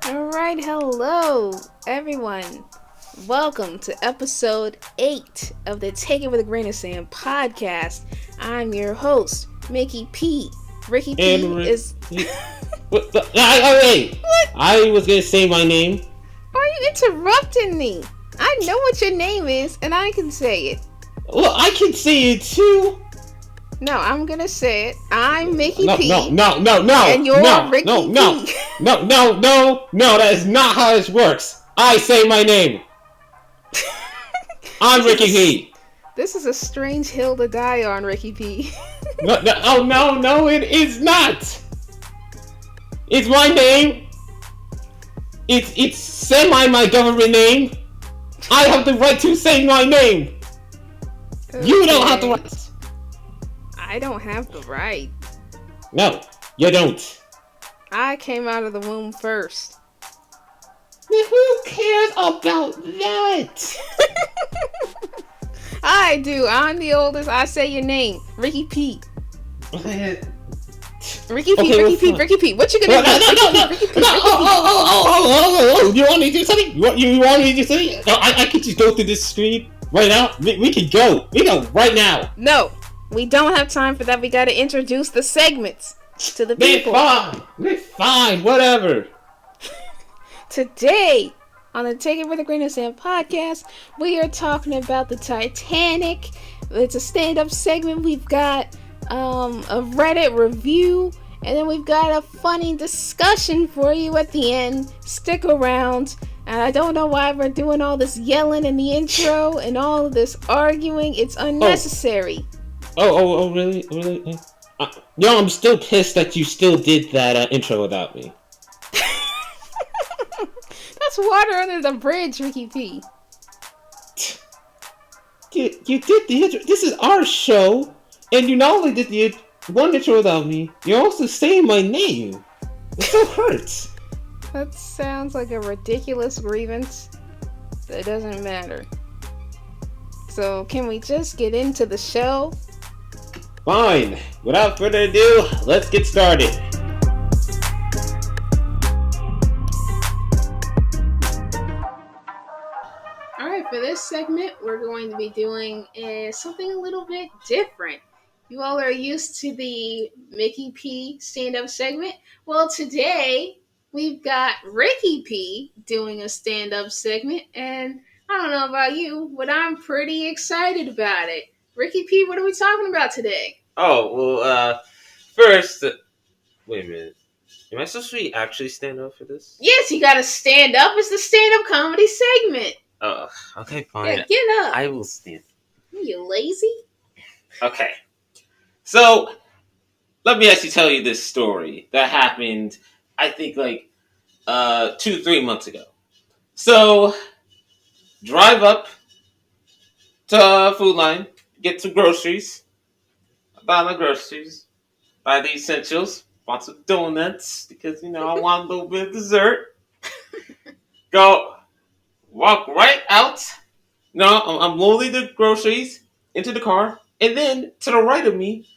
Alright, hello everyone. Welcome to episode 8 of the Take It With a Grain of Sand podcast. I'm your host, Mikki P. Ricky P is... Wait! I was gonna say my name. Why are you interrupting me? I know what your name is, and I can say it. Well, I can say it too. No, I'm gonna say it. I'm Mikki P. No. And you're Ricky P. No. That is not how this works. I say my name. I'm Ricky P. This is a strange hill to die on, Ricky P. No, it is not. It's my name. It's semi my government name. I have the right to say my name. Okay. You don't have the right. I don't have the right. No, you don't. I came out of the womb first. Who cares about that? I do. I'm the oldest. I say your name. Ricky P. Ricky P. What you gonna do? No. You want me to do something? You want me to do something? No, I could just go through this screen right now. We can go. We go right now. No, we don't have time for that. We gotta introduce the segments to the people. They're fine. Whatever. Today, on the Take It With a Grain of Sand podcast, we are talking about the Titanic. It's a stand-up segment. We've got a Reddit review, and then we've got a funny discussion for you at the end. Stick around. And I don't know why we're doing all this yelling in the intro and all of this arguing. It's unnecessary. Oh, really? Yo, I'm still pissed that you still did that intro without me. That's water under the bridge, Ricky P. You did the intro. This is our show, and you not only did the one intro without me, you're also saying my name. It still hurts. That sounds like a ridiculous grievance that doesn't matter. So, can we just get into the show? Fine. Without further ado, let's get started. Alright, for this segment, we're going to be doing something a little bit different. You all are used to the Mikki P stand-up segment. Well, today, we've got Ricky P doing a stand-up segment, and I don't know about you, but I'm pretty excited about it. Ricky P, what are we talking about today? Oh, well, first, wait a minute. Am I supposed to actually stand up for this? Yes, you gotta stand up. It's the stand-up comedy segment. Oh, okay, fine. Yeah, get up. I will stand. Are you lazy? Okay. So, let me actually tell you this story that happened, I think, 2-3 months ago. So, drive up to Food Line, get some groceries, buy my groceries, buy the essentials, want some donuts, because, I want a little bit of dessert. Walk right out. No, I'm loading the groceries into the car, and then, to the right of me,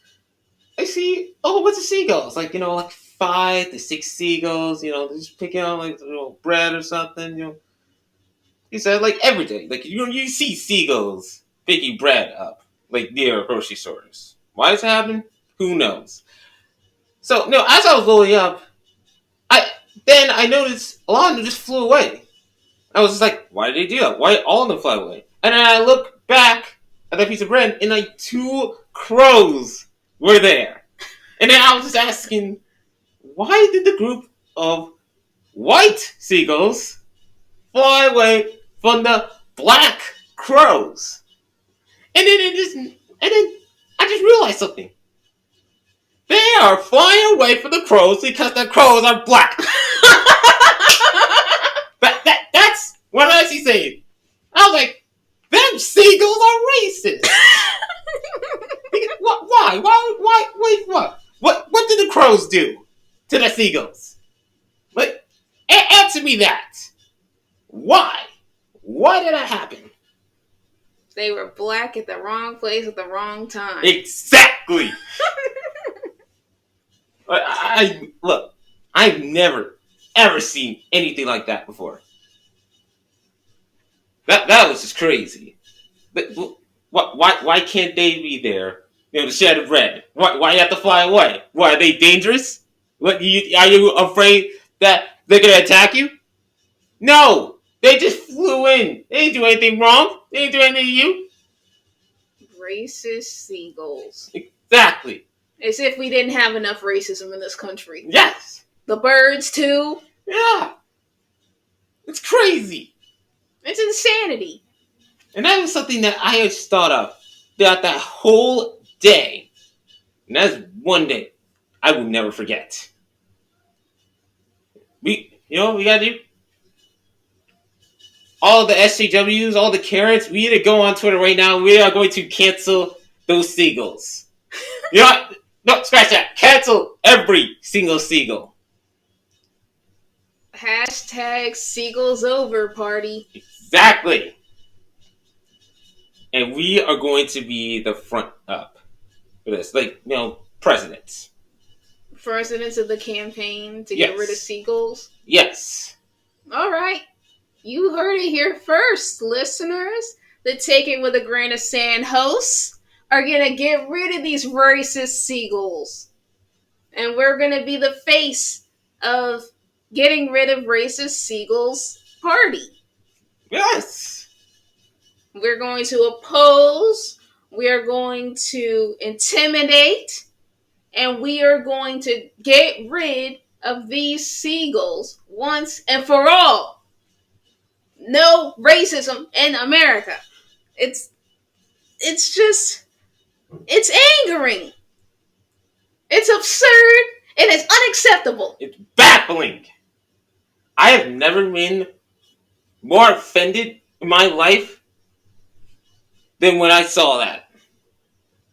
I see a whole bunch of seagulls, 5 to 6 seagulls, they're just picking on bread or something, He said every day, you see seagulls picking bread up, near grocery stores. Why is it happening? Who knows? So, as I was loading up, I noticed a lot of them just flew away. I was just like, why did they do that? Why did all of them fly away? And then I look back at that piece of bread, and 2 crows were there. And then I was just asking, why did the group of white seagulls fly away from the black crows? And then I just realized something. They are flying away from the crows because the crows are black. That's what I actually saying. I was like, them seagulls are racist. Why? Wait, what? What did the crows do to the seagulls? Answer me that. Why? Why did that happen? They were black at the wrong place at the wrong time. Exactly. Look, I've never ever seen anything like that before. That was just crazy. But why can't they be there? The shade of red. Why you have to fly away? Why are they dangerous? Are you afraid that they're gonna attack you? No, they just flew in. They didn't do anything wrong. They didn't do anything to you. Racist seagulls. Exactly. As if we didn't have enough racism in this country. Yes. The birds too. Yeah. It's crazy. It's insanity. And that was something that I just thought of throughout that whole day. And that's one day I will never forget. We gotta do? All the SJWs, all the carrots, we need to go on Twitter right now. We are going to cancel those seagulls. You know what? No, scratch that. Cancel every single seagull. Hashtag Seagulls over party. Exactly. And we are going to be the front up for this. Like, presidents. Presidents of the campaign to Yes. get rid of seagulls? Yes. All right. You heard it here first, listeners. The Take It With a Grain of Sand hosts are going to get rid of these racist seagulls. And we're going to be the face of getting rid of racist seagulls party. Yes. We're going to oppose. We are going to intimidate. And we are going to get rid of these seagulls once and for all. No racism in America. It's angering. It's absurd and it's unacceptable. It's baffling. I have never been more offended in my life than when I saw that.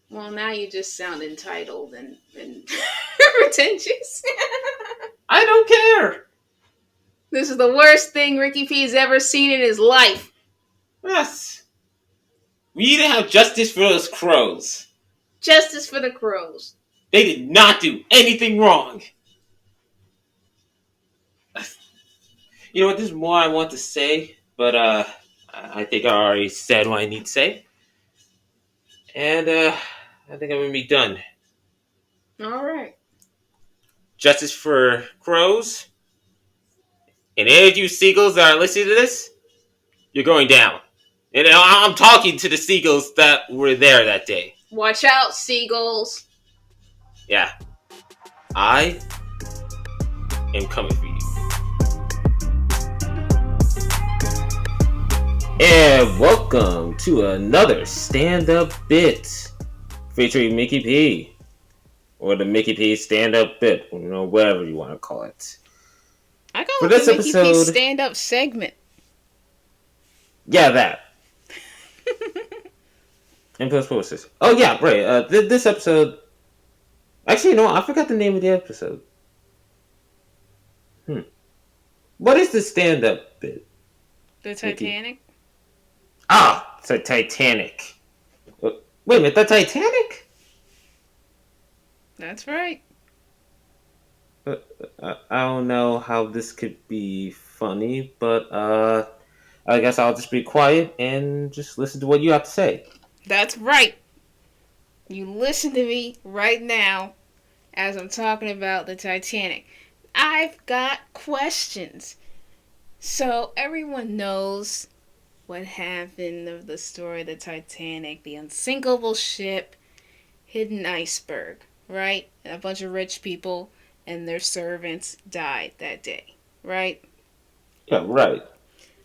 Well, now you just sound entitled and pretentious. I don't care. This is the worst thing Ricky P's ever seen in his life. Yes. We need to have justice for those crows. Justice for the crows. They did not do anything wrong. You know what? There's more I want to say, but I think I already said what I need to say. And I think I'm going to be done. All right. Justice for crows. And any of you seagulls that are listening to this, you're going down. And I'm talking to the seagulls that were there that day. Watch out, seagulls. Yeah. I am coming for you. And welcome to another stand-up bit featuring Mikki P. Or the Mikki P stand-up bit, whatever you want to call it. I go for with this the Mikki episode, P stand-up segment. Yeah, that. And plus, what was this? Oh, yeah, right. This episode... Actually, I forgot the name of the episode. What is the stand-up bit? The Titanic? Ah, it's a Titanic. Wait a minute, the Titanic? That's right. I don't know how this could be funny, but I guess I'll just be quiet and just listen to what you have to say. That's right. You listen to me right now as I'm talking about the Titanic. I've got questions. So everyone knows what happened of the story of the Titanic, the unsinkable ship, hidden iceberg, right? And a bunch of rich people and their servants died that day, right? Yeah, right.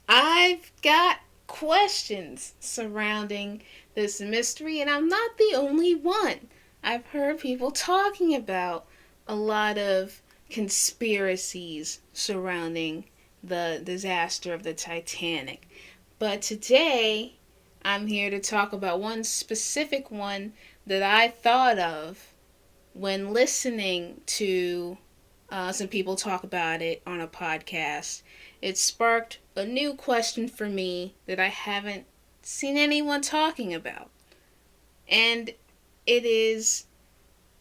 I've got questions surrounding this mystery, and I'm not the only one. I've heard people talking about a lot of conspiracies surrounding the disaster of the Titanic. But today, I'm here to talk about one specific one that I thought of when listening to some people talk about it on a podcast. It sparked a new question for me that I haven't seen anyone talking about. And it is,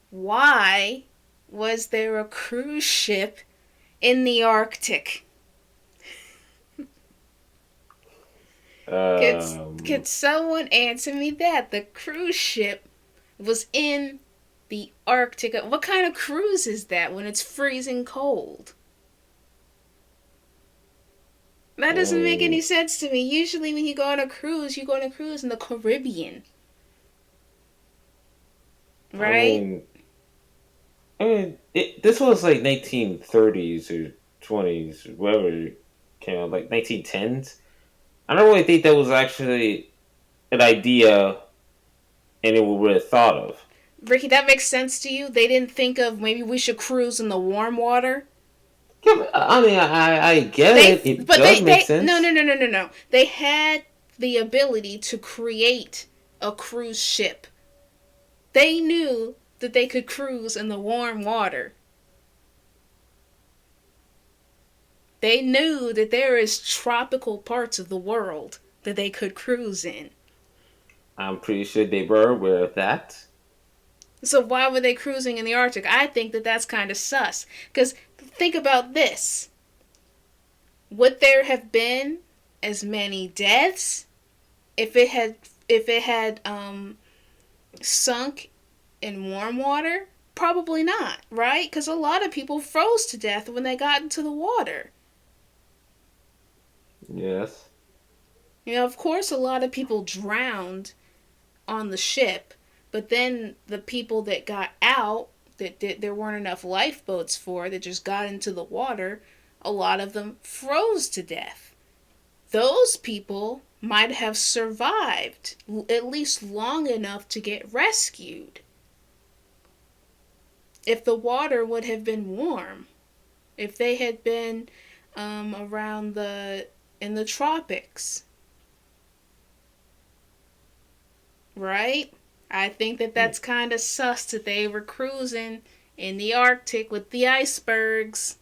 why was there a cruise ship in the Arctic? Could, Um, could someone answer me that? The cruise ship was in the Arctic. What kind of cruise is that when it's freezing cold? That I doesn't make any mean, sense to me. Usually, when you go on a cruise, you go on a cruise in the Caribbean, I right? mean, this was like 1930s or 20s, whatever it came out, like 1910s. I don't really think that was actually an idea anyone would have thought of. Ricky, that makes sense to you? They didn't think of maybe we should cruise in the warm water? Yeah, but, I mean, I get They, it. It but does make no, no, sense. no, no, no, no. They had the ability to create a cruise ship. They knew that they could cruise in the warm water. They knew that there is tropical parts of the world that they could cruise in. I'm pretty sure they were aware of that. So why were they cruising in the Arctic? I think that that's kind of sus. Because think about this: would there have been as many deaths if it had sunk in warm water? Probably not, right? Because a lot of people froze to death when they got into the water. Yes. Of course, a lot of people drowned on the ship, but then the people that got out that there weren't enough lifeboats for that just got into the water, a lot of them froze to death. Those people might have survived at least long enough to get rescued if the water would have been warm, if they had been around the in the tropics, right? I think that that's kind of sus that they were cruising in the Arctic with the icebergs.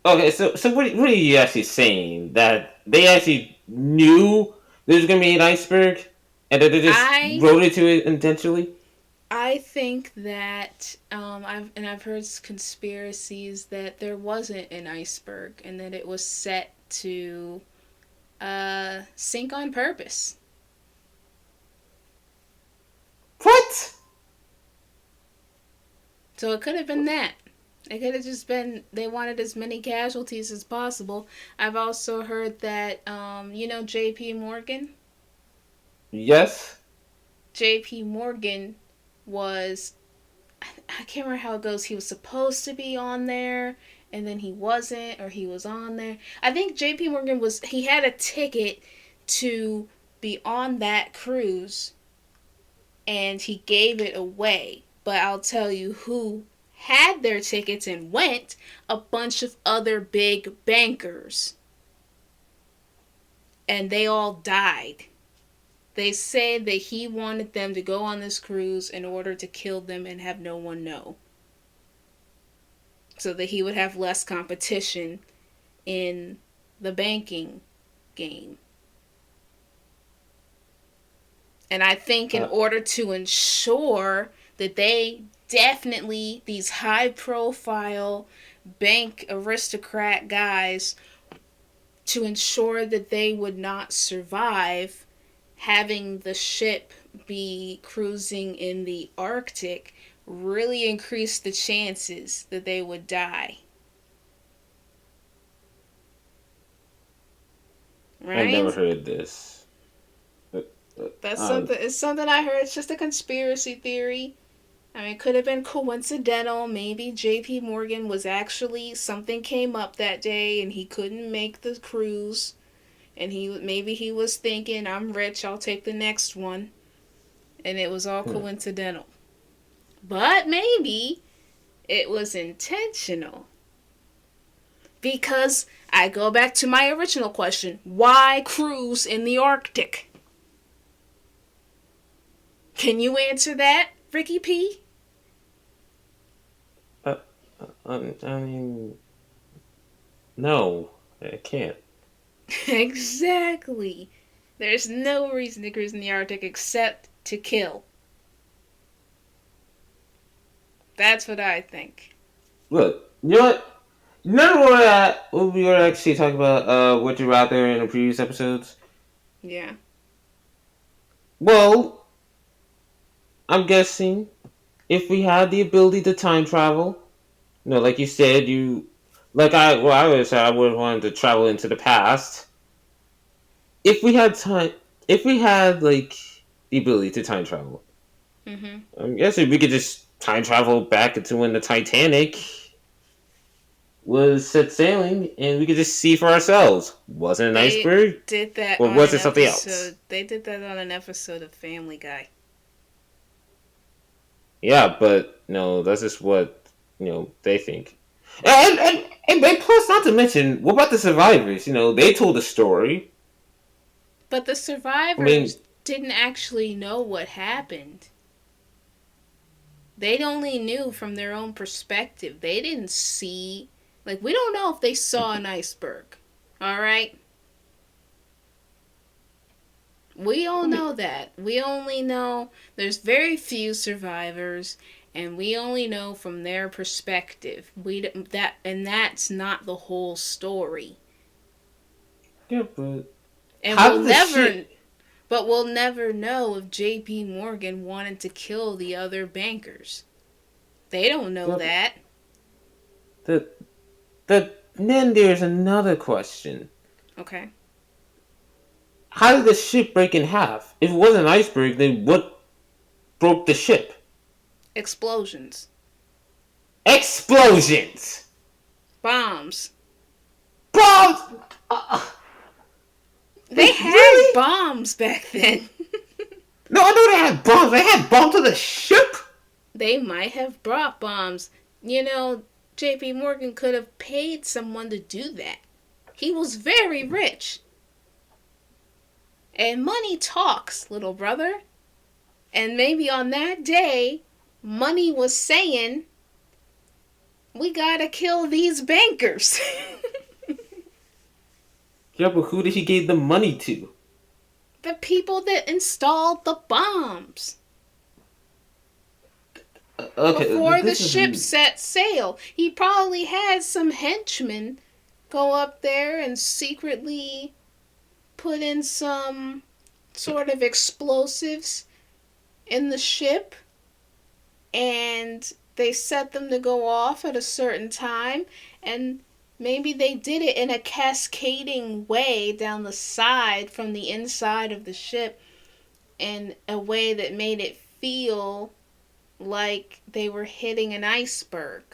Okay, so what are you actually saying? That they actually knew there was gonna be an iceberg, and that they just I wrote into it intentionally? I think that I've heard conspiracies that there wasn't an iceberg and that it was set to sink on purpose. What? So it could have been that. It could have just been they wanted as many casualties as possible. I've also heard that J.P. Morgan. Yes. J.P. Morgan was I can't remember how it goes. He was supposed to be on there, and then he wasn't, or he was on there. I think J.P. Morgan he had a ticket to be on that cruise, and he gave it away. But I'll tell you who had their tickets and went: a bunch of other big bankers, and they all died. They said that he wanted them to go on this cruise in order to kill them and have no one know, so that he would have less competition in the banking game. And I think in Uh, order to ensure that these high profile bank aristocrat guys, to ensure that they would not survive, having the ship be cruising in the Arctic really increased the chances that they would die. I never Right? heard this. Uh, That's uh, something. It's something I heard. It's just a conspiracy theory. I mean, it could have been coincidental. Maybe J.P. Morgan was actually something came up that day and he couldn't make the cruise, and he was thinking, "I'm rich. I'll take the next one," and it was all hmm. coincidental. But maybe it was intentional. Because I go back to my original question: why cruise in the Arctic? Can you answer that, Ricky P? uh, I mean, no, I can't. Exactly. There's no reason to cruise in the Arctic except to kill. That's what I think. Look, you know what? Remember what we were actually talking about? Would you rather in the previous episodes? Yeah. Well, I'm guessing if we had the ability to time travel, like you said, I would say I would want to travel into the past. If we had time, if we had like the ability to time travel, Mm-hmm. I'm guessing we could just time travel back into when the Titanic was set sailing, and we could just see for ourselves. Was it an They iceberg, did that or on was an it something else? episode. They did that on an episode of Family Guy. Yeah, but no, that's just what they think. And plus, not to mention, what about the survivors? They told a story. But the I mean, survivors didn't actually know what happened. They only knew from their own perspective. They didn't see, like, we don't know if they saw an iceberg. All right? We all I mean, know that. We only know there's very few survivors, and we only know from their perspective. That's not the whole story. yeah, but And how did the ship? we'll never know if J.P. Morgan wanted to kill the other bankers. They don't know Yeah, that. the then there's another question. Okay. How did the ship break in half? If it was an iceberg, then what broke the ship? Explosions. Explosions! Bombs. Bombs! They Wait, had really? bombs back then. No, I know they had bombs. They had bombs to the ship? They might have brought bombs. You know, J.P. Morgan could have paid someone to do that. He was very rich. And money talks, little brother. And maybe on that day, money was saying, we gotta kill these bankers. Yeah, but who did he give the money to? The people that installed the bombs. Okay, Before the this ship is... set sail, he probably had some henchmen go up there and secretly put in some sort of explosives in the ship, and they set them to go off at a certain time, and maybe they did it in a cascading way down the side from the inside of the ship in a way that made it feel like they were hitting an iceberg.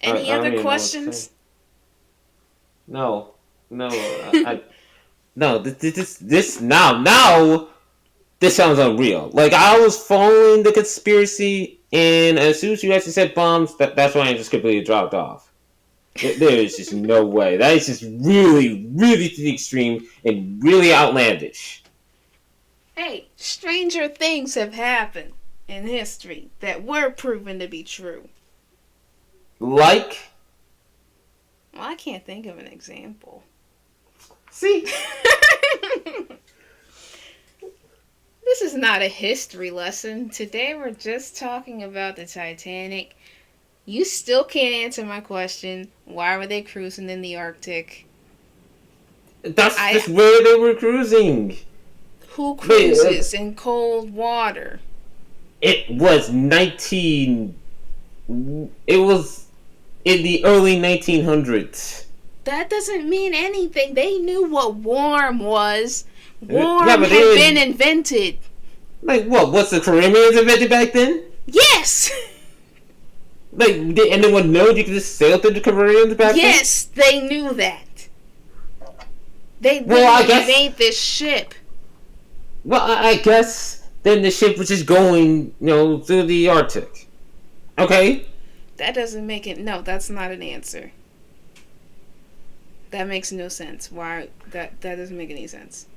Any I don't other even know what to say. questions? No. No, no, now, this sounds unreal. Like, I was following the conspiracy, and as soon as you actually said bombs, that's why I just completely dropped off. There is just no way. That is just really, really to the extreme and really outlandish. Hey, stranger things have happened in history that were proven to be true. Like, Well, I can't think of an example. see, This is not a history lesson. Today we're just talking about the Titanic. You still can't answer my question. Why were they cruising in the Arctic? that's I just where they were cruising. Who Wait, cruises in cold water? it was 19. It was in the early 1900s. That doesn't mean anything. They knew what warm was. Yeah, Warm but had been invented. like what? What's the Caribbeans invented back then? Yes! Like, did anyone know you could just sail through the Caribbeans back then? Yes, they knew that. They made this ship. Well, I guess then the ship was just going, through the Arctic. Okay? That doesn't make it. No, that's not an answer. That makes no sense. Why? That doesn't make any sense.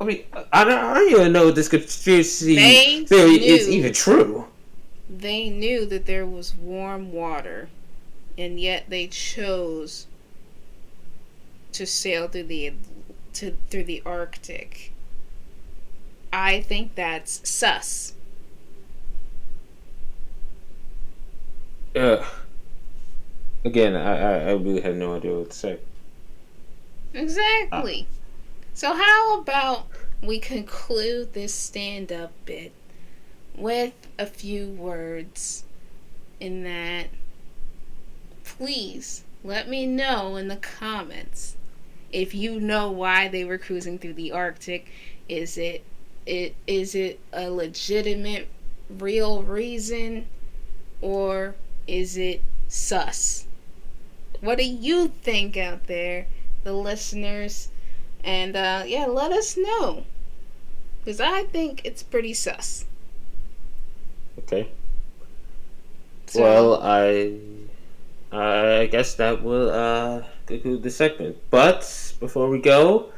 I mean, I don't even know if this conspiracy They theory knew. is even true. They knew that there was warm water, and yet they chose to sail through the Arctic. I think that's sus. uh, again, I really have no idea what to say. Uh, Exactly. So, how about we conclude this stand up bit with a few words in that please let me know in the comments if you know why they were cruising through the Arctic. Is it a legitimate real reason, or is it sus? What do you think out there, the listeners? And yeah, let us know, because I think it's pretty sus. okay. So, Well, I guess that will conclude the segment. But before we go,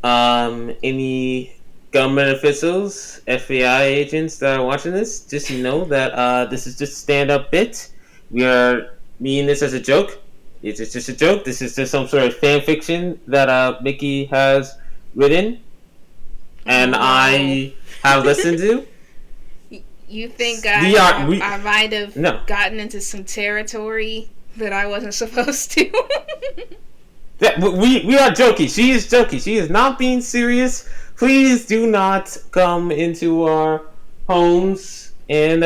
any government officials, FBI agents that are watching this, just know that this is just stand up bit. We are meaning this as a joke. It's just a joke. This is just some sort of fan fiction that Mickey has written and oh no. I have listened to. You think We are we I might have no. gotten into some territory that I wasn't supposed to? We are joking. She is joking. She is not being serious. Please do not come into our homes and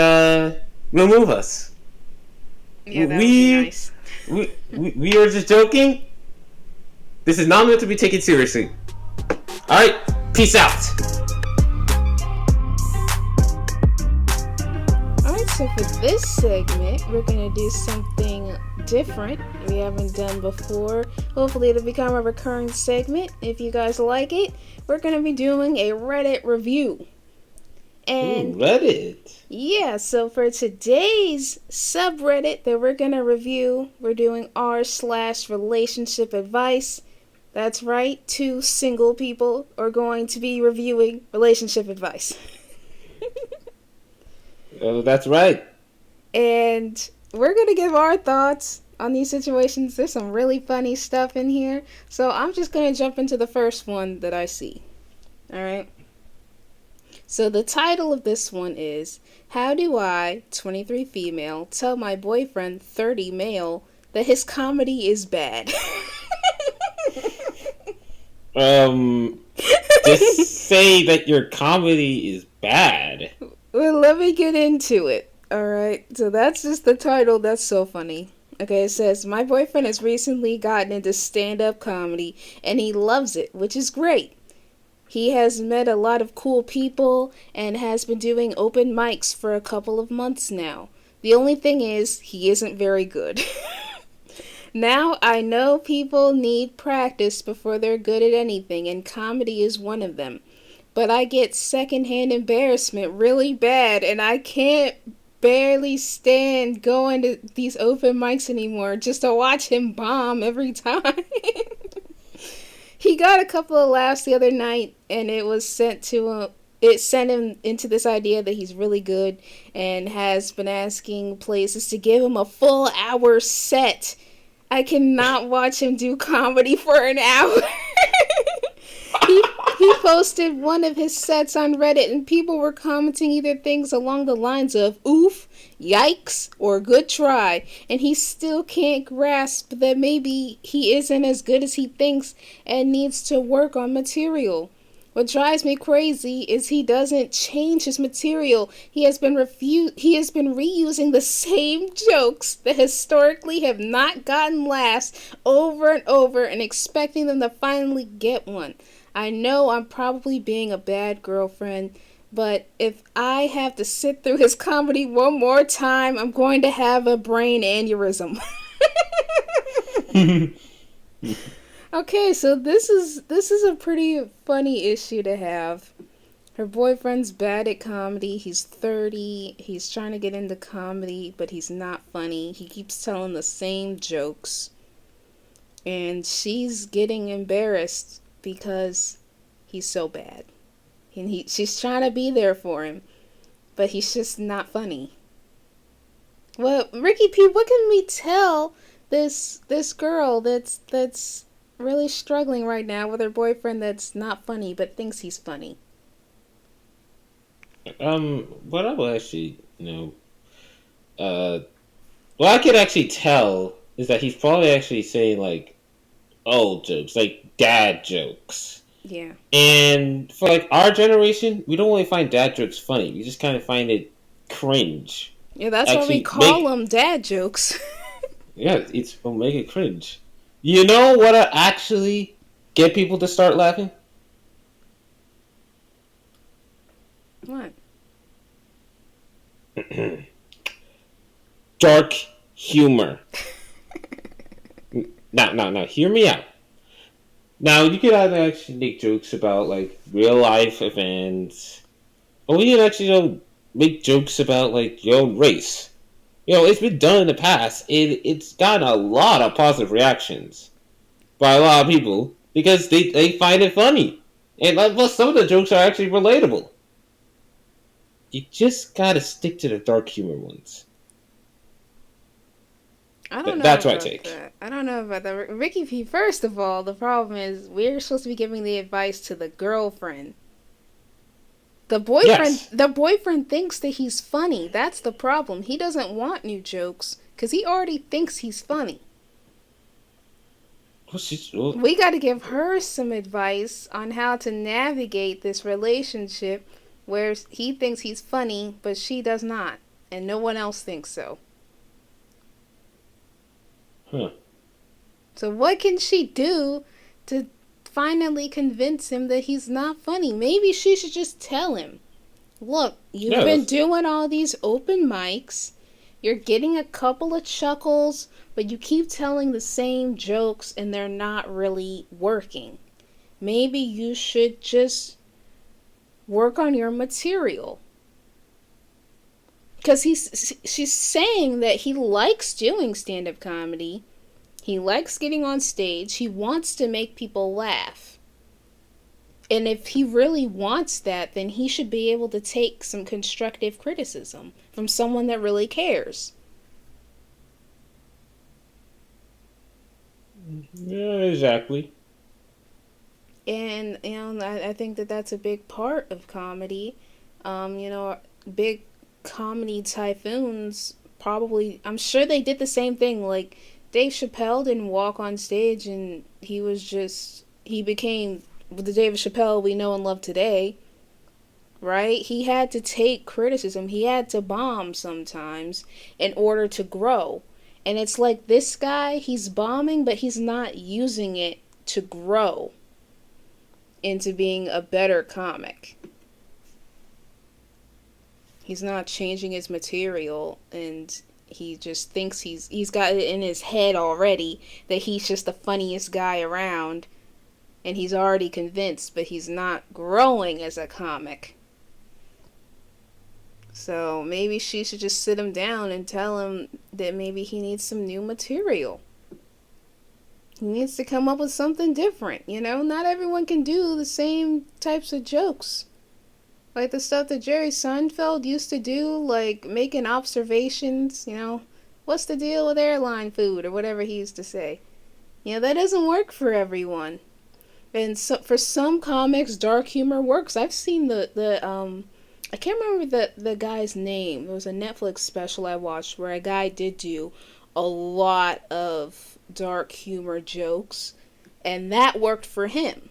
remove us. Yeah, that would be We nice. we are just joking. This is not meant to be taken seriously. All right. Peace out. Alright, so for this segment, we're going to do something different we haven't done before. Hopefully, it'll become a recurring segment. If you guys like it, we're going to be doing a Reddit review. Ooh, And Reddit. yeah, so for today's subreddit that we're going to review, we're doing r/relationship advice. That's right, two single people are going to be reviewing relationship advice. Oh, that's right. And we're going to give our thoughts on these situations. There's some really funny stuff in here. So I'm just going to jump into the first one that I see. Alright? So the title of this one is, How do I, 23 female, tell my boyfriend, 30 male, that his comedy is bad? Um, just say that your comedy is bad. Well, let me get into it. Alright, so that's just the title. That's so funny. Okay, it says, My boyfriend has recently gotten into stand up comedy and he loves it, which is great. He has met a lot of cool people and has been doing open mics for a couple of months now. The only thing is, he isn't very good. Now, I know people need practice before they're good at anything, and comedy is one of them. But I get secondhand embarrassment really bad, and I can't barely stand going to these open mics anymore just to watch him bomb every time. He got a couple of laughs the other night, and it was sent to him. It sent him into this idea that he's really good and has been asking places to give him a full hour set. I cannot watch him do comedy for an hour. he he posted one of his sets on Reddit and people were commenting either things along the lines of oof, yikes, or good try, and he still can't grasp that maybe he isn't as good as he thinks and needs to work on material. What drives me crazy is he doesn't change his material. He has been reusing the same jokes that historically have not gotten laughs over and over and expecting them to finally get one. I know I'm probably being a bad girlfriend, but if I have to sit through his comedy one more time, I'm going to have a brain aneurysm. Okay, so this is a pretty funny issue to have. Her boyfriend's bad at comedy. He's 30. He's trying to get into comedy, but he's not funny. He keeps telling the same jokes. And she's getting embarrassed because he's so bad. And she's trying to be there for him, but he's just not funny. Well, Ricky P, what can we tell this girl that's really struggling right now with her boyfriend that's not funny but thinks he's funny? What I will actually, uh, what I could actually tell is that he's probably actually saying like old jokes, like dad jokes. Yeah. And for like our generation, we don't really find dad jokes funny. We just kind of find it cringe. Yeah, that's why we Actually, call make them dad jokes. yeah, it's will make it cringe. You know what? Actually get people to start laughing. What? Dark humor. Now, hear me out. Now, you could either actually make jokes about like real life events, or we could actually make jokes about like your own race. It's been done in the past. It's gotten a lot of positive reactions by a lot of people because they find it funny, and like, well, some of the jokes are actually relatable. You just gotta stick to the dark humor ones. I don't know That's my about take. that. I don't know about that. Ricky P, first of all, the problem is we're supposed to be giving the advice to the girlfriend. Yes. The boyfriend thinks that he's funny. That's the problem. He doesn't want new jokes because he already thinks he's funny. Well, We got to give her some advice on how to navigate this relationship where he thinks he's funny, but she does not, and no one else thinks so. huh. So, what can she do to finally convince him that he's not funny? Maybe she should just tell him, look, you've Yeah, been doing all these open mics. You're getting a couple of chuckles, but you keep telling the same jokes and they're not really working. Maybe you should just work on your material. Because she's saying that he likes doing stand-up comedy. He likes getting on stage. He wants to make people laugh. And if he really wants that, then he should be able to take some constructive criticism from someone that really cares. Yeah, exactly. And, I think that that's a big part of comedy. Big comedy typhoons probably, I'm sure they did the same thing. Like, Dave Chappelle didn't walk on stage and he became the David Chappelle we know and love today, right? He had to take criticism. He had to bomb sometimes in order to grow. And it's like this guy, he's bombing, but he's not using it to grow into being a better comic. He's not changing his material, and he just thinks he's got it in his head already that he's just the funniest guy around, and he's already convinced, but he's not growing as a comic. So maybe she should just sit him down and tell him that maybe he needs some new material. He needs to come up with something different, Not everyone can do the same types of jokes. Like the stuff that Jerry Seinfeld used to do, like making observations, what's the deal with airline food or whatever he used to say. That doesn't work for everyone. And so for some comics, dark humor works. I've seen I can't remember the guy's name. There was a Netflix special I watched where a guy did do a lot of dark humor jokes, and that worked for him.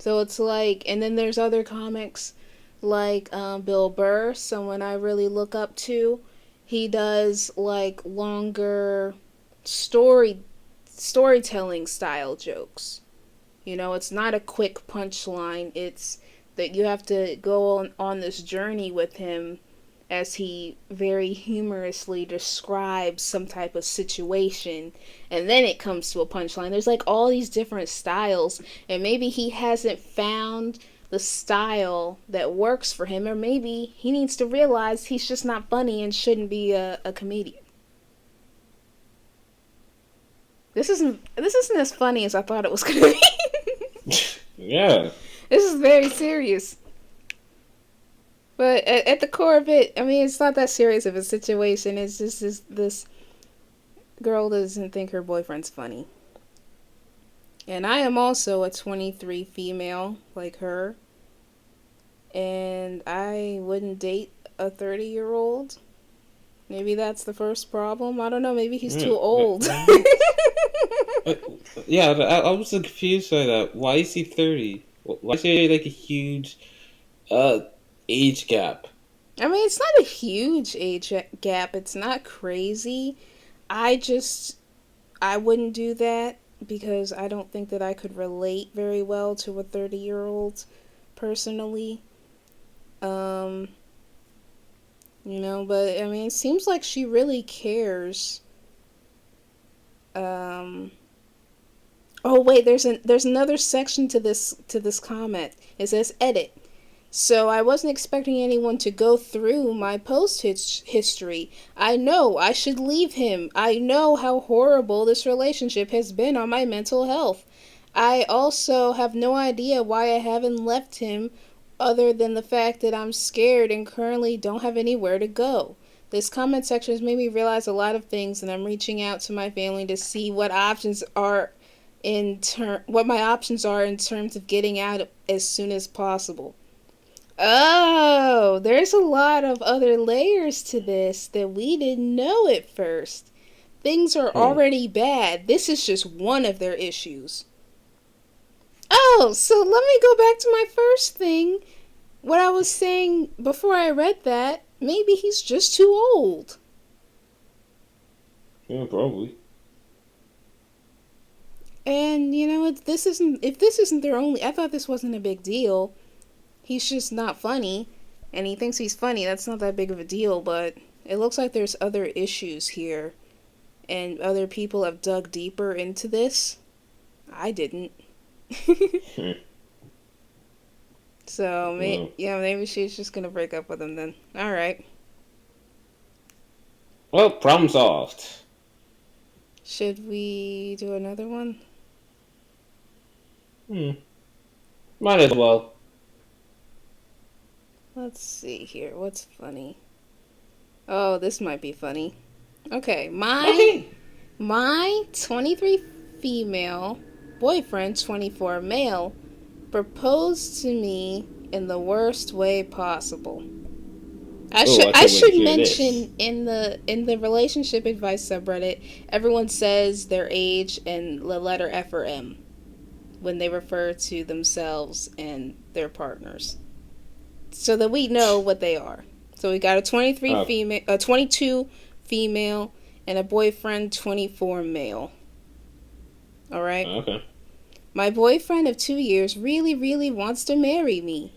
So it's like, and then there's other comics like Bill Burr, someone I really look up to. He does like longer storytelling style jokes. It's not a quick punchline. It's that you have to go on this journey with him as he very humorously describes some type of situation, and then it comes to a punchline. There's like all these different styles, and maybe he hasn't found the style that works for him, or maybe he needs to realize he's just not funny and shouldn't be a comedian. This isn't as funny as I thought it was gonna be. Yeah. This is very serious. But at the core of it, I mean, it's not that serious of a situation. It's just this girl doesn't think her boyfriend's funny. And I am also a 23 female like her. And I wouldn't date a 30-year-old. Maybe that's the first problem. I don't know. Maybe he's too Mm, old. uh, yeah, I was confused by that. Why is he 30? Why is there like a huge uh age gap? I mean, it's not a huge age gap. It's not crazy. I just I wouldn't do that because I don't think that I could relate very well to a 30-year-old personally. Um, but I mean, it seems like she really cares. Um, oh wait, there's another section to this comment. It says edit. So I wasn't expecting anyone to go through my post history. I know I should leave him. I know how horrible this relationship has been on my mental health. I also have no idea why I haven't left him other than the fact that I'm scared and currently don't have anywhere to go. This comment section has made me realize a lot of things, and I'm reaching out to my family to see what my options are in terms of getting out as soon as possible. Oh, there's a lot of other layers to this that we didn't know at first. Things are Hmm. already bad. This is just one of their issues. Oh, so let me go back to my first thing. What I was saying before I read that, maybe he's just too old. Yeah, probably. And if this isn't their only, I thought this wasn't a big deal. He's just not funny, and he thinks he's funny. That's not that big of a deal, but it looks like there's other issues here, and other people have dug deeper into this. I didn't. Hmm. So, Well, maybe she's just gonna break up with him then. Alright. well, problem solved. Should we do another one? Hmm. Might as well. Let's see here. What's funny? Oh, this might be funny. Okay, Okay. my 23 female boyfriend, 24 male, proposed to me in the worst way possible. Oh, I I can't wait to should hear this. mention in the relationship advice subreddit, everyone says their age and the letter F or M when they refer to themselves and their partners, so that we know what they are. So we got Oh, 22 female, and a boyfriend 24 male. All right. okay. My boyfriend of 2 years really, really wants to marry me.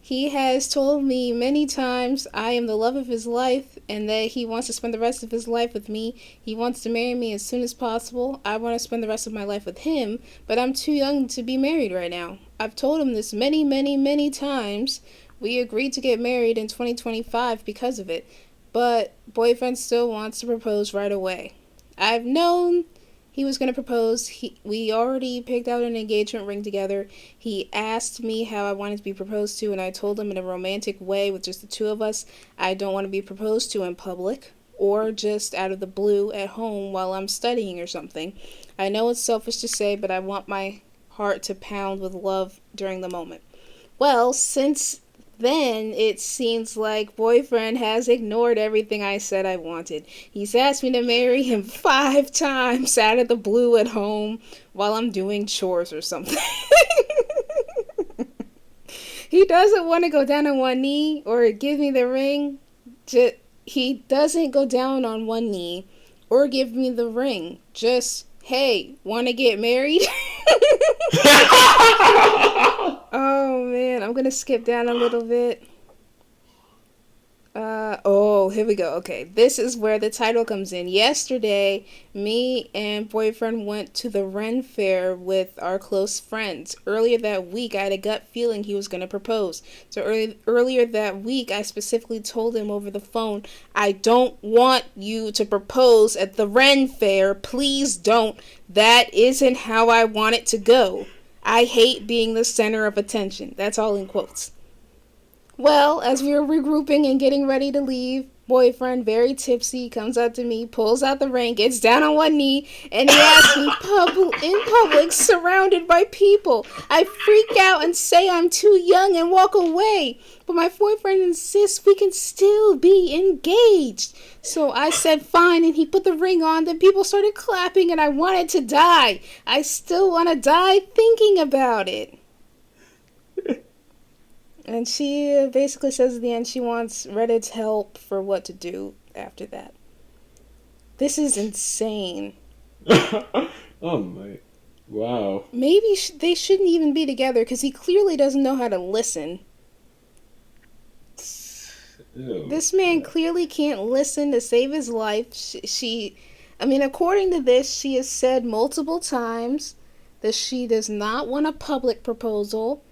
He has told me many times I am the love of his life and that he wants to spend the rest of his life with me. He wants to marry me as soon as possible. I want to spend the rest of my life with him, but I'm too young to be married right now. I've told him this many, many, many times. We agreed to get married in 2025 because of it, but boyfriend still wants to propose right away. I've known he was going to propose. We already picked out an engagement ring together. He asked me how I wanted to be proposed to, and I told him in a romantic way with just the two of us. I don't want to be proposed to in public or just out of the blue at home while I'm studying or something. I know it's selfish to say, but I want my heart to pound with love during the moment. Well, since then, it seems like boyfriend has ignored everything I said I wanted. He's asked me to marry him 5 times out of the blue at home while I'm doing chores or something. He doesn't want to go down on one knee or give me the ring. He doesn't go down on one knee or give me the ring. Just, hey, want to get married? Oh man, I'm gonna skip down a little bit. Here we go. Okay, this is where the title comes in. Yesterday, me and boyfriend went to the Ren Fair with our close friends. Earlier that week, I had a gut feeling he was going to propose. So earlier that week, I specifically told him over the phone, I don't want you to propose at the Ren Fair. Please don't. That isn't how I want it to go. I hate being the center of attention. That's all in quotes. Well, as we were regrouping and getting ready to leave, boyfriend, very tipsy, comes up to me, pulls out the ring, gets down on one knee, and he asks me in public, surrounded by people. I freak out and say I'm too young and walk away. But my boyfriend insists we can still be engaged. So I said fine, and he put the ring on. Then people started clapping, and I wanted to die. I still want to die thinking about it. And she basically says at the end she wants Reddit's help for what to do after that. This is insane. Oh my. Wow. Maybe they shouldn't even be together because he clearly doesn't know how to listen. Ew. This man clearly can't listen to save his life. According to this, she has said multiple times that she does not want a public proposal.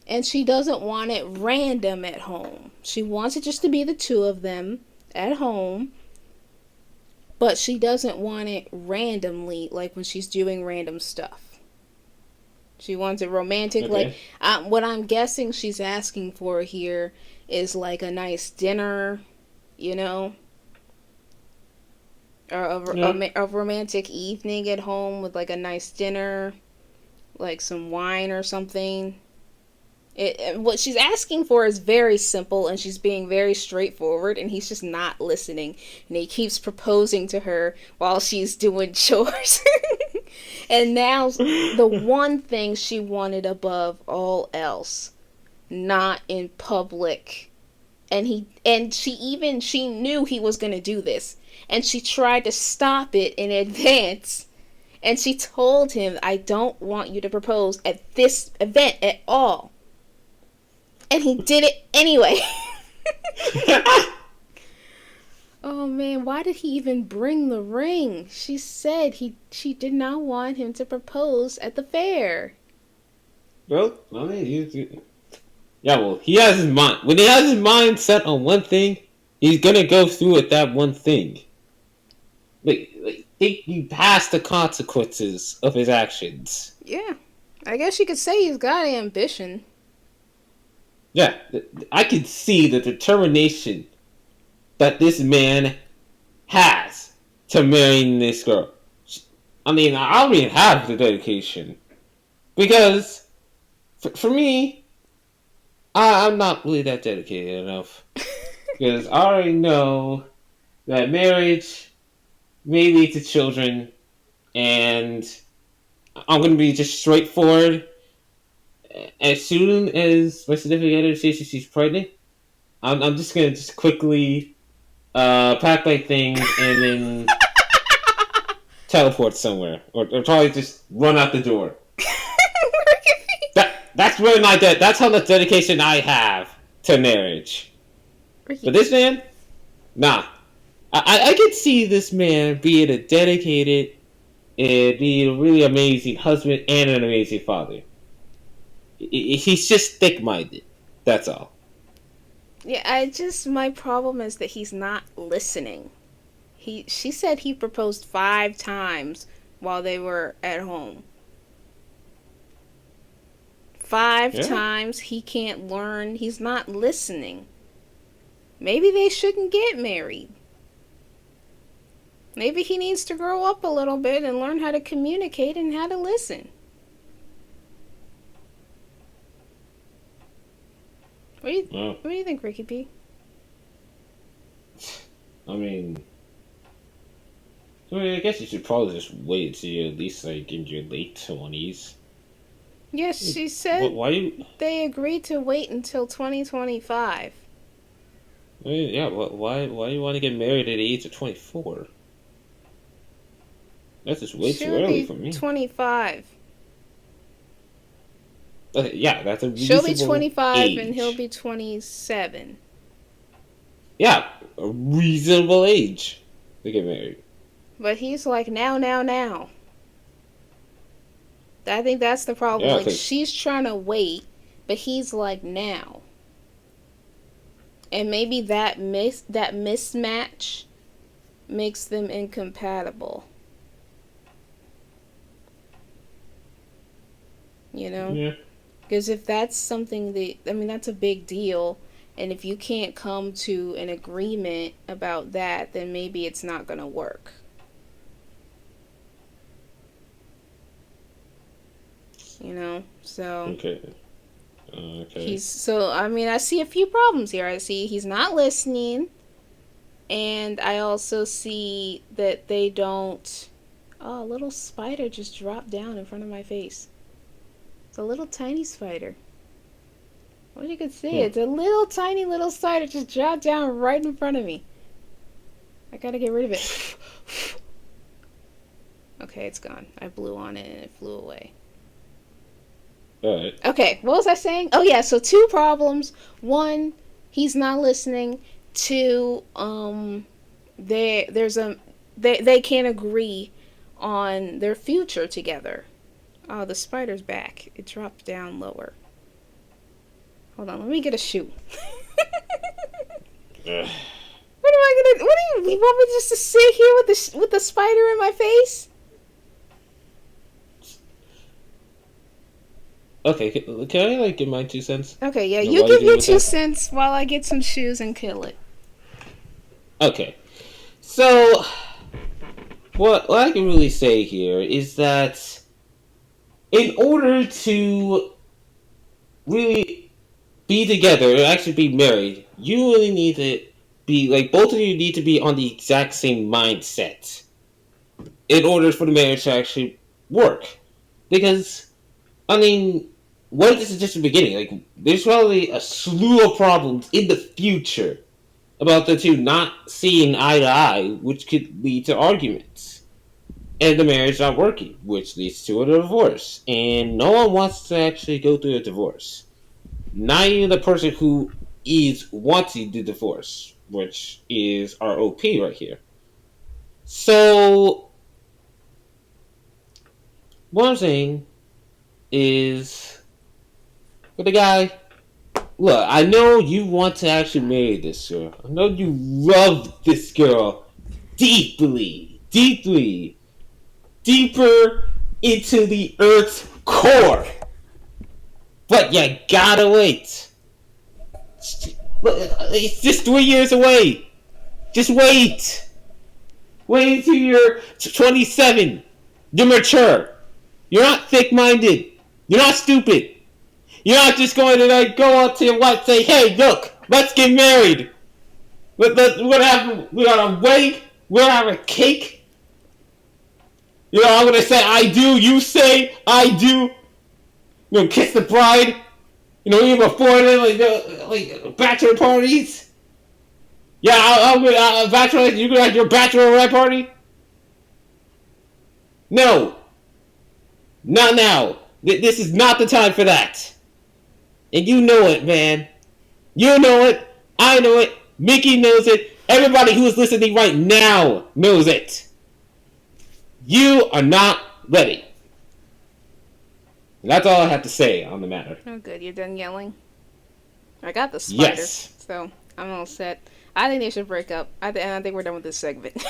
And she doesn't want it random at home. She wants it just to be the two of them at home. But she doesn't want it randomly, like when she's doing random stuff. She wants it romantic. Okay. Like, what I'm guessing she's asking for here is like a nice dinner, you know? Or a romantic evening at home with like a nice dinner. Like some wine or something. What she's asking for is very simple, and she's being very straightforward, and he's just not listening, and he keeps proposing to her while she's doing chores. And now the one thing she wanted above all else, not in public. And she knew he was going to do this, and she tried to stop it in advance. And she told him, I don't want you to propose at this event at all. And he did it anyway. Oh man, why did he even bring the ring? She said she did not want him to propose at the fair. Well, I mean, well, he has his mind. When he has his mind set on one thing, he's gonna go through with that one thing. Like he past the consequences of his actions. Yeah, I guess you could say he's got ambition. Yeah, I can see the determination that this man has to marrying this girl. I mean, I already have the dedication. Because, for me, I'm not really that dedicated enough. Because I already know that marriage may lead to children, and I'm going to be just straightforward. As soon as my significant other says she's pregnant, I'm just gonna just quickly pack my things and then teleport somewhere, or probably just run out the door. That's really my that's how much dedication I have to marriage. But this man, nah, I could see this man being a dedicated and being a really amazing husband and an amazing father. He's just thick-minded. That's all. Yeah, my problem is that he's not listening. She said he proposed 5 times while they were at home. 5 times. He can't learn. He's not listening. Maybe they shouldn't get married. Maybe he needs to grow up a little bit and learn how to communicate and how to listen. What do you think, Ricky P? I mean, I guess you should probably just wait until you're at least like in your late 20s. Yes, she said they agreed to wait until 2025. I mean, yeah, why do you want to get married at the age of 24? That's just way too early for me. 25. Yeah, that's a reasonable She'll be 25 age. And he'll be 27. Yeah, a reasonable age to get married. But he's like, now. I think that's the problem. Yeah, like, she's trying to wait, but he's like, now. And maybe that mismatch makes them incompatible. You know? Yeah. Because if that's something that's a big deal, And if you can't come to an agreement about that, then maybe it's not going to work. You know? So Okay. Okay. I mean, I see a few problems here. I see he's not listening, and I also see that they don't. Oh, a little spider just dropped down in front of my face. It's a little tiny spider. What you could see, Hmm. it's a little tiny little spider just dropped down right in front of me. I gotta get rid of it. Okay, it's gone. I blew on it and it flew away. All right. Okay, what was I saying? Oh yeah, so two problems. One, he's not listening. Two, they can't agree on their future together. Oh, the spider's back. It dropped down lower. Hold on, let me get a shoe. Ugh. What am I gonna? What do you want me just to sit here with the spider in my face? Okay. Can I like give my 2 cents? Okay, yeah, No, you while you're give doing your with two that. cents while I get some shoes and kill it. Okay. So what I can really say here is that in order to really be together, actually be married, you really need to be like both of you need to be on the exact same mindset in order for the marriage to actually work. Because I mean, what if this is just the beginning? Like, there's probably a slew of problems in the future about the two not seeing eye to eye, which could lead to arguments. And the marriage not working, which leads to a divorce. And no one wants to actually go through a divorce. Not even the person who is wanting the divorce, which is our OP right here. So, what I'm saying is, for the guy, look, I know you want to actually marry this girl. I know you love this girl deeply, deeply, deeper into the Earth's core. But you gotta wait. It's just 3 years away. Just wait. Wait until you're 27. You're mature. You're not thick-minded. You're not stupid. You're not just going to like go out to your wife and say, "Hey, look, let's get married. We're gonna have a wedding. We're gonna have a cake. You know, I'm gonna say I do. You say I do. You know, kiss the bride. You know, even before then, like bachelor parties. Yeah, I'm gonna bachelor. You gonna have your bachelorette party? No, not now. This is not the time for that. And you know it, man. You know it. I know it. Mickey knows it. Everybody who is listening right now knows it. You are not ready. And that's all I have to say on the matter. Oh, good. You're done yelling. I got the spider, Yes. so I'm all set. I think they should break up. I think we're done with this segment.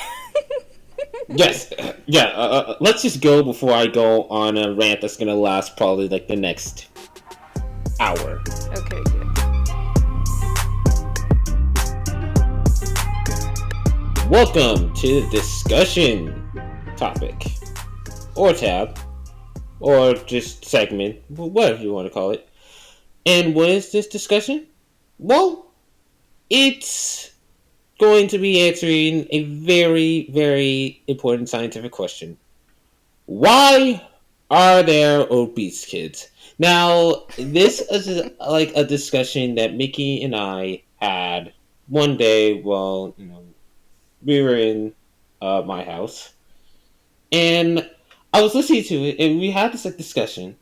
Yes. Yeah. Let's just go before I go on a rant that's gonna last probably like the next hour. Okay, good. Welcome to the discussion topic, or tab, or just segment, whatever you want to call it. And what is this discussion? Well, it's going to be answering a very, very important scientific question. Why are there obese kids? Now, this is like a discussion that Mickey and I had one day while, we were in my house. And I was listening to it, and we had this like, discussion,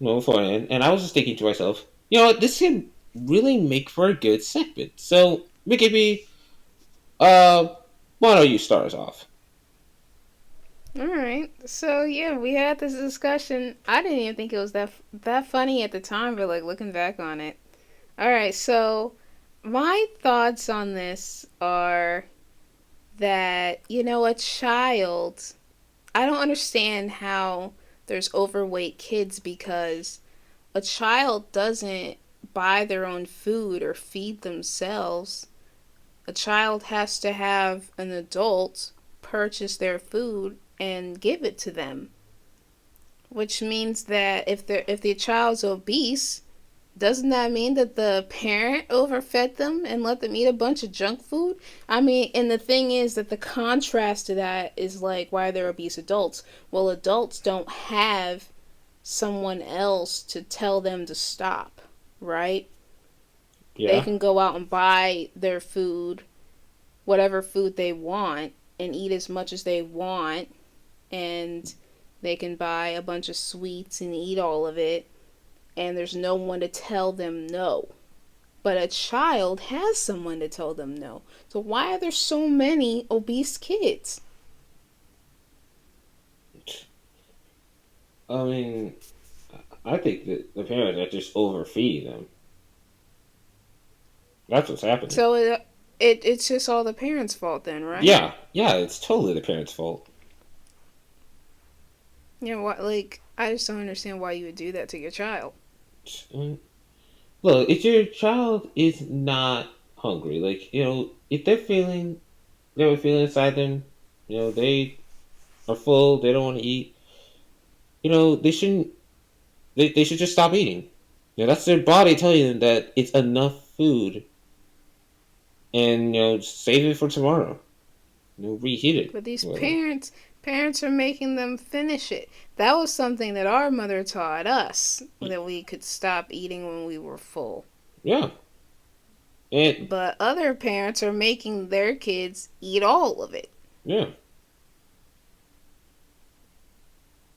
beforehand, and I was just thinking to myself, this can really make for a good segment. So, Mickey B, why don't you start us off? All right. So yeah, we had this discussion. I didn't even think it was that funny at the time, but like looking back on it. All right. So my thoughts on this are that a child. I don't understand how there's overweight kids because a child doesn't buy their own food or feed themselves. A child has to have an adult purchase their food and give it to them. Which means that if the child's obese, doesn't that mean that the parent overfed them and let them eat a bunch of junk food? I mean, and the thing is that the contrast to that is like, why they're obese adults. Well, adults don't have someone else to tell them to stop, right? They Yeah. can go out and buy their food, whatever food they want, and eat as much as they want, and they can buy a bunch of sweets and eat all of it, and there's no one to tell them no. But a child has someone to tell them no. So why are there so many obese kids? I mean, I think that the parents are just overfeeding them. That's what's happening. So it's just all the parents' fault then, right? Yeah, yeah, it's totally the parents' fault. Yeah, what, like, I just don't understand why you would do that to your child. Mm. Look, if your child is not hungry, like, if they have a feeling inside them, they are full, they don't want to eat, they shouldn't, they should just stop eating. That's their body telling them that it's enough food, and, save it for tomorrow. Reheat it. But these Whatever. parents are making them finish it. That was something that our mother taught us, that we could stop eating when we were full. Yeah. And, But other parents are making their kids eat all of it. yeah.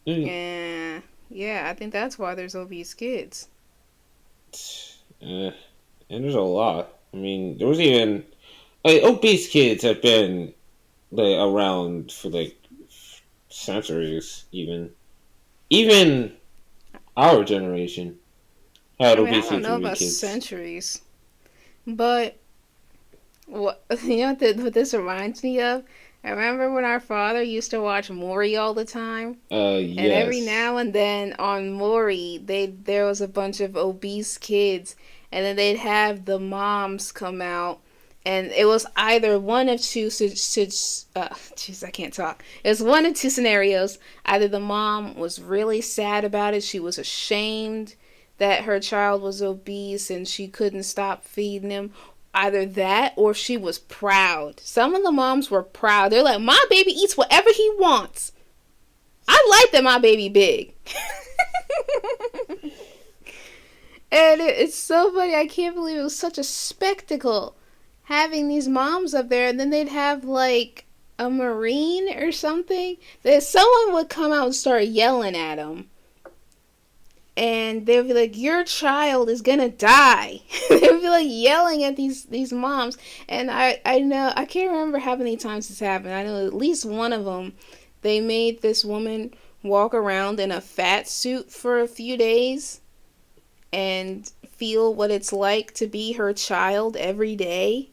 And, Yeah, I think that's why there's obese kids. and there's a lot. I mean, there was even, obese kids have been, like, around for, like, centuries, even our generation had I mean, I obesity don't from know being about kids. centuries, but what what this reminds me of? I remember when our father used to watch Maury all the time. And every Yes. now and then on Maury, there was a bunch of obese kids, and then they'd have the moms come out, and it was either one of two. Jeez, I can't talk. It was one of two scenarios. Either the mom was really sad about it; she was ashamed that her child was obese and she couldn't stop feeding him. Either that, or she was proud. Some of the moms were proud. They're like, "My baby eats whatever he wants. I like that my baby big." And it's so funny. I can't believe it was such a spectacle having these moms up there. And then they'd have like a Marine or something. That someone would come out and start yelling at them. And they'd be like, "Your child is gonna die." They'd be like yelling at these moms. And I know, I can't remember how many times this happened. I know at least one of them, they made this woman walk around in a fat suit for a few days and feel what it's like to be her child every day.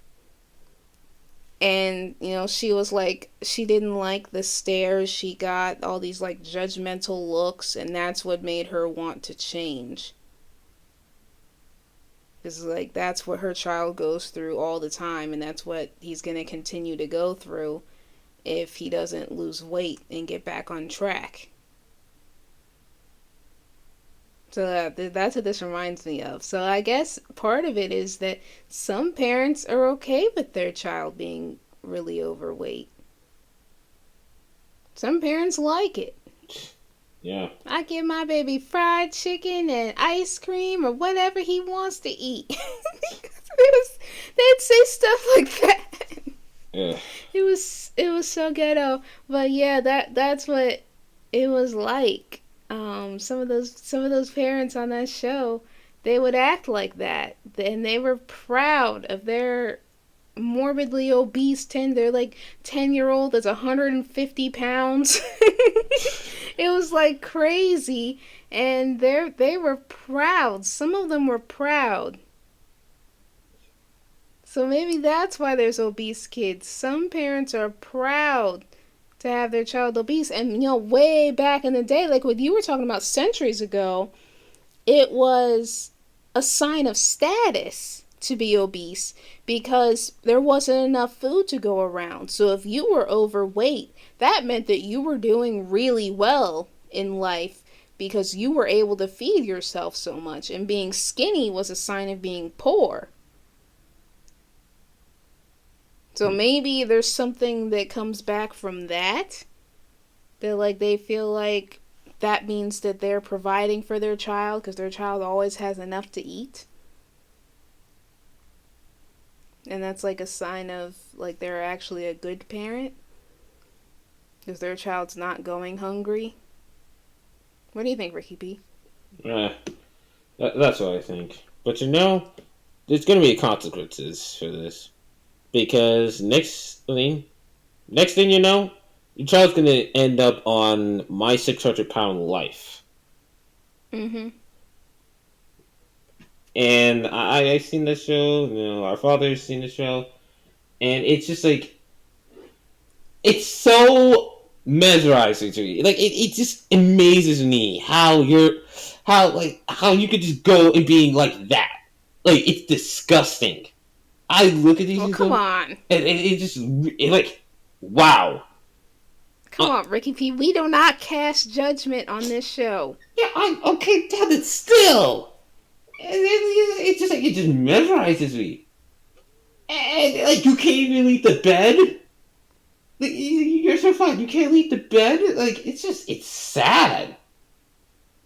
And, she was like, she didn't like the stares she got, all these like judgmental looks, and that's what made her want to change. It's like, that's what her child goes through all the time, and that's what he's going to continue to go through if he doesn't lose weight and get back on track. So that's what this reminds me of. So I guess part of it is that some parents are okay with their child being really overweight. Some parents like it. Yeah. I give my baby fried chicken and ice cream or whatever he wants to eat. They'd say stuff like that. Yeah. It was so ghetto. But yeah, that's what it was like. Some of those parents on that show, they would act like that, and they were proud of their morbidly obese they're like 10-year-old that's 150 pounds. It was like crazy, and they were proud. Some of them were proud. So maybe that's why there's obese kids. Some parents are proud to have their child obese. And, way back in the day, like what you were talking about centuries ago, it was a sign of status to be obese because there wasn't enough food to go around. So if you were overweight, that meant that you were doing really well in life because you were able to feed yourself so much, and being skinny was a sign of being poor. So maybe there's something that comes back from that, that like they feel like that means that they're providing for their child because their child always has enough to eat. And that's like a sign of like they're actually a good parent because their child's not going hungry. What do you think, Ricky P? Uh, that's what I think. But there's going to be consequences for this because next thing you know, your child's going to end up on My 600 Pound Life. Mm-hmm. And I've seen the show. Our father's seen the show, and it's just like it's so mesmerizing to me. Like it just amazes me how you could just go and being like that. Like it's disgusting. I look at these Well, come people on. and it just like wow. Come on, Ricky P. We do not cast judgment on this show. Yeah, I'm okay, damn it, still. It's just like it just mesmerizes me. And like you can't even leave the bed. Like, you're so fine. You can't leave the bed. Like it's sad.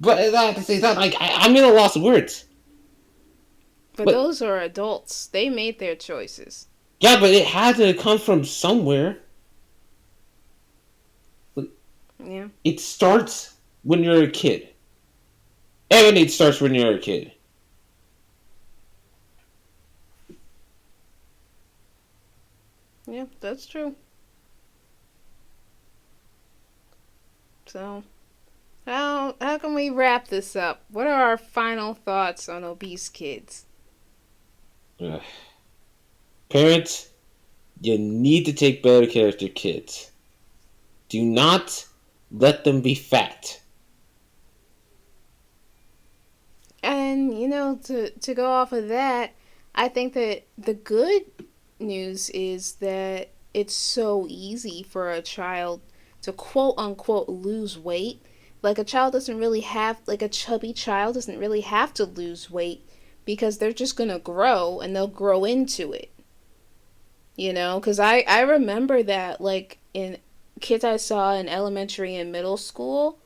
But at the same time, like I'm in a loss of words. But But those are adults. They made their choices. yeah, but it had to come from somewhere. Yeah. It starts when you're a kid. Everything starts when you're a kid. Yeah, that's true. So, how can we wrap this up? What are our final thoughts on obese kids? Ugh. Parents, you need to take better care of your kids. Do not let them be fat. And to go off of that, I think that the good news is that it's so easy for a child to quote unquote lose weight. Like a child doesn't really have like a chubby child doesn't really have to lose weight because they're just going to grow and they'll grow into it. Cuz I remember that like in kids I saw in elementary and middle school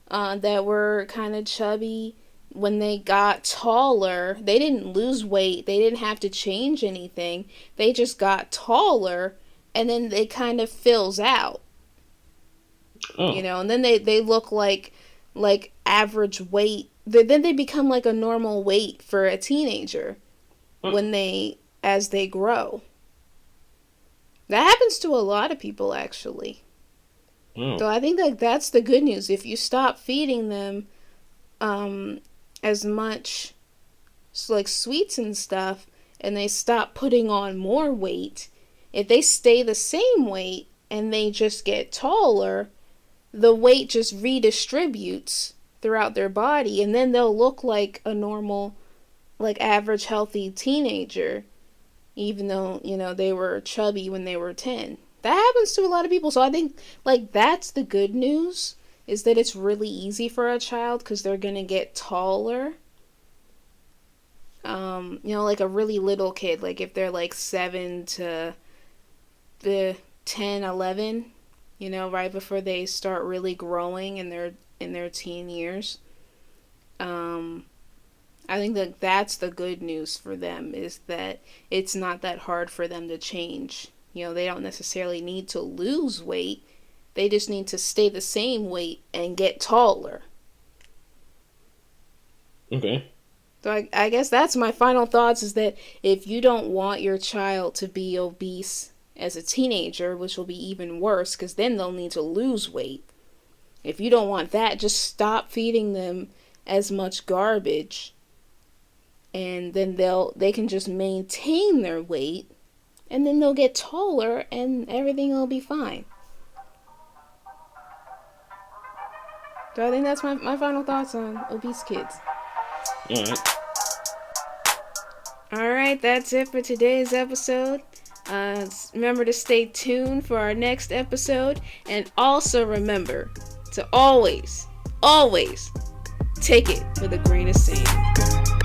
that were kind of chubby. When they got taller, they didn't lose weight. They didn't have to change anything. They just got taller, and then they kind of fills out. Oh. And then they look like average weight. Then they become like a normal weight for a teenager as they grow. That happens to a lot of people actually. Oh. So I think like that's the good news. If you stop feeding them as much like sweets and stuff and they stop putting on more weight, if they stay the same weight and they just get taller, the weight just redistributes throughout their body and then they'll look like a normal like average healthy teenager even though they were chubby when they were 10. That happens to a lot of people. So I think like that's the good news, is that it's really easy for a child because they're going to get taller. Like a really little kid, like if they're like 7 to the 10, 11, right before they start really growing in their teen years. I think that that's the good news for them, is that it's not that hard for them to change. They don't necessarily need to lose weight. They just need to stay the same weight and get taller. Okay. So I guess that's my final thoughts, is that if you don't want your child to be obese as a teenager, which will be even worse because then they'll need to lose weight. If you don't want that, just stop feeding them as much garbage, and then they can just maintain their weight, and then they'll get taller and everything will be fine. So I think that's my final thoughts on obese kids. All right. Alright, that's it for today's episode. Remember to stay tuned for our next episode. And also remember to always take it with a grain of sand.